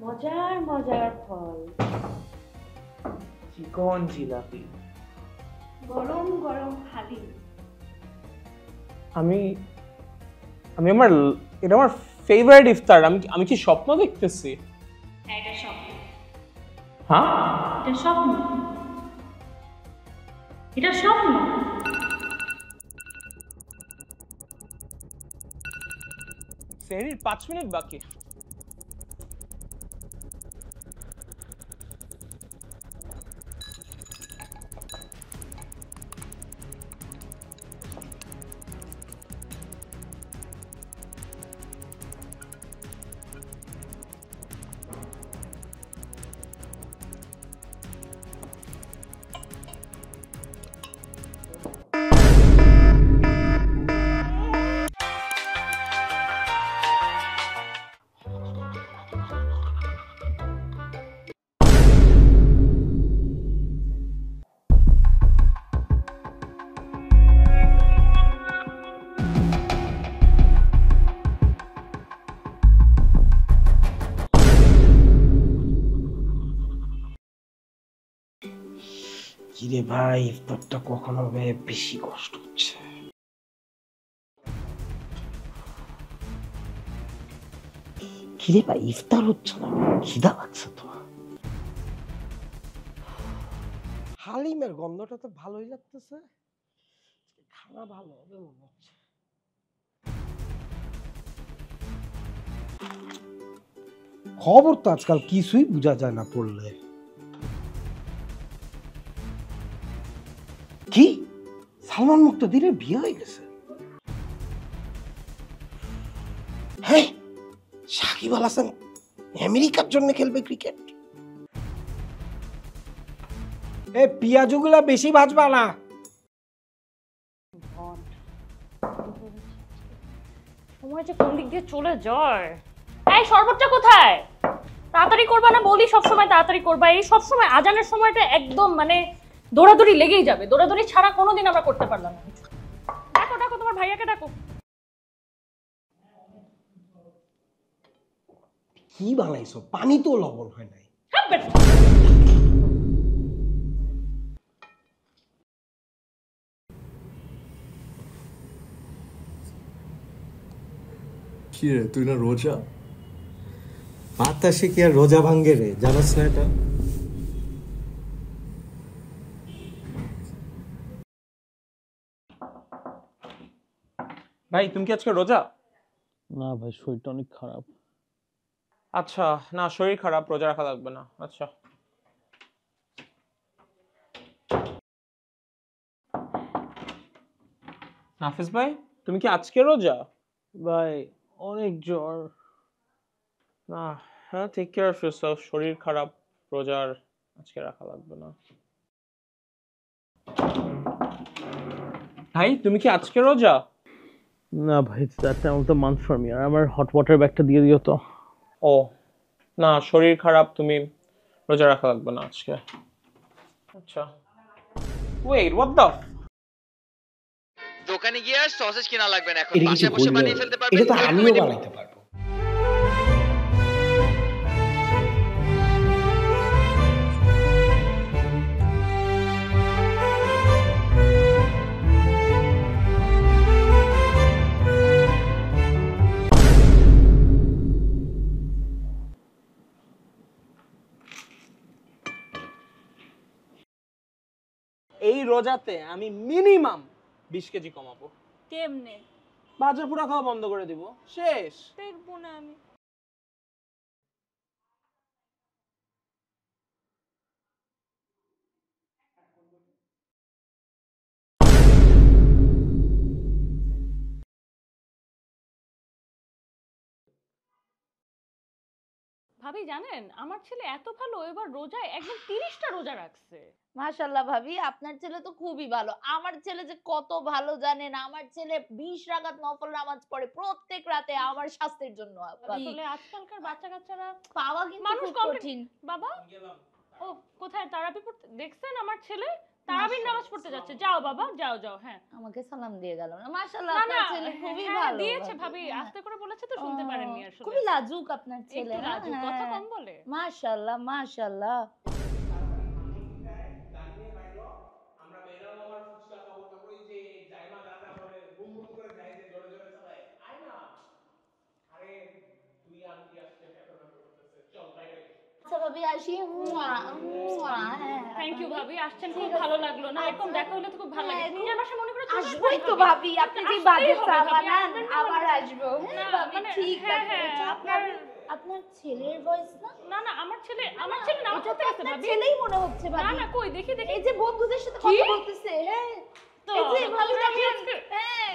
মজার মজার ফল, চিকন জিলাপি, গরম গরম হালিম। আমি আমি আমার এটা আমার ফেভারিট ইফতার। আমি কি স্বপ্ন দেখতেছি? হ্যাঁ, এটা স্বপ্ন। হ্যাঁ, এটা স্বপ্ন। এটা স্বপ্ন। সেহরির 5 মিনিট বাকি। কিরে ভাই, ইফতারটা কখন হবে? বেশি কষ্ট হচ্ছে। কিরে ভাই, ইফতার হচ্ছে না, খিদা লাগছে তো। হালিমের গন্ধটা তো ভালোই লাগতেছে, খানা ভালো হবে মনে হচ্ছে। খবর তো আজকাল কিছুই বোঝা যায় না পড়লে। কি সালমান মুক্তাদিরের বিয়ে হয়ে গেছে? হ্যাঁ, সাকিব আল হাসান আমেরিকার জন্য খেলবে ক্রিকেট। এ পেঁয়াজগুলা বেশি ভাজবা না। সময় যে কোন দিক দিয়ে চলে যায়। এই শরবতটা কোথায়? তাড়াতাড়ি করবা না বলি, সব সময় তাড়াতাড়ি করবা। এই সব সময় আজানের সময়টা একদম মানে দৌড়াদৌড়ি লেগেই যাবে। দৌড়াদৌড়ি ছাড়া কোনোদিন আমরা করতে পারলাম না। ডাকো ডাকো, তোমার ভাইয়াকে ডাকো। কি বানাইছো? পানি তো লবণ হয় নাই। কি রে, তুই না রোজা? বাতাসে কি আর রোজা ভাঙ্গে রে, জানাস না এটা? ভাই তুমি কি আজকে রোজা? না ভাই, শরীরটা অনেক খারাপ। আচ্ছা, না শরীর খারাপ, রোজা রাখা লাগবে না। আচ্ছা, নাফিস ভাই তুমি কি আজকে রোজা? ভাই অনেক জ্বর। না, হ্যাঁ, টেক কেয়ার অফ ইয়োরসেলফ। শরীর খারাপ, রোজার আজকে রাখা লাগবে না। ভাই তুমি কি আজকে রোজা? না ভাই, that time of the month for me. আর আমার হট ওয়াটার ব্যাগটা দিয়ে দিও তো। ও না, শরীর খারাপ, তুমি রোজা রাখা লাগবে না আজকে। আচ্ছা, ওয়েট, হোয়াট দ্য? দোকানে গিয়ে আর সসেজ কিনা লাগবে না, এখন এটা কিছু বাসায় বসে বললো, বানিয়ে ফেলতে পারবেন। এটা তো আমিও বানাইতে পারবো। এই রোজাতে আমি মিনিমাম 20 কেজি কমাবো। কেমনে? বাজার পুরা খাওয়া বন্ধ করে দিব, শেষ। দেখবো না আমি। ভাবি জানেন, আমার ছেলে এত ভালো, এবার রোজায় একদম 30টা রোজা রাখছে। মাশাআল্লাহ ভাবি, আপনার ছেলে তো খুবই ভালো। আমার ছেলে যে কত ভালো জানেন, আমার ছেলে 20 রাকাত নফল নামাজ পড়ে প্রত্যেক রাতে আমার স্বাস্থ্যের জন্য। ভাবি আসলে আজকালকার বাচ্চা কাচ্চারা পাওয়া কিন্তু মানুষ খুব কম। কঠিন। বাবা, ও কোথায় থেরাপি পড়তে দেখছেন আমার ছেলে? তারাবির নামাজ পড়তে যাচ্ছে, যাও বাবা যাও যাও। হ্যাঁ আমাকে সালাম দিয়ে গেল না। মাশাআল্লাহ না আপনার না ছেলে খুবই হ্যাঁ, ভালো। দিয়েছে ভাবি, আস্তে করে বলেছে তো শুনতে পারেননি আসলে। খুবই লাজুক আপনার ছেলে একটু না? লাজুক, কথা কম বলে। মাশাআল্লাহ মাশাআল্লাহ। আমরা বেরাও আমার ফুচকা খাবো, তারপর ওই যে জাইমা যা যা করে বুম বুম করে যায় যে জোরে জোরে চালায়, আয় না। আরে তুই আন্টি আসছে এত না করতেছে, চল বাইরে। আচ্ছা ভাবি আসি। হ্যাঁ থ্যাংক ইউ ভাবি, আসছেন খুব ভালো লাগলো না, এরকম দেখা হলে তো খুব ভালো লাগে। নিজের বাসা মনে করে চলে আসবোই আসবেন তো ভাবি, আপনি যে আসতেই বাজে হবে চা ভাবি, বানান আসবেন তো আবার ভাবি। আসবো। না, হ্যাঁ ভাবি মানে ঠিক হ্যাঁ, আছে। হ্যাঁ, এটা আপনার ছেলের ভয়েস না? না না আমার ছেলে নামাজ এটা তো পড়তে গেছে আপনার ভাবি। ছেলেই মনে হচ্ছে না ভাবি। না কই দেখি দেখি। এই যে বন্ধুদের সাথে কি? কথা বলতেছে। হ্যাঁ তো এই যে ভাবি তোরা কি দেখেন। আজকে- হ্যাঁ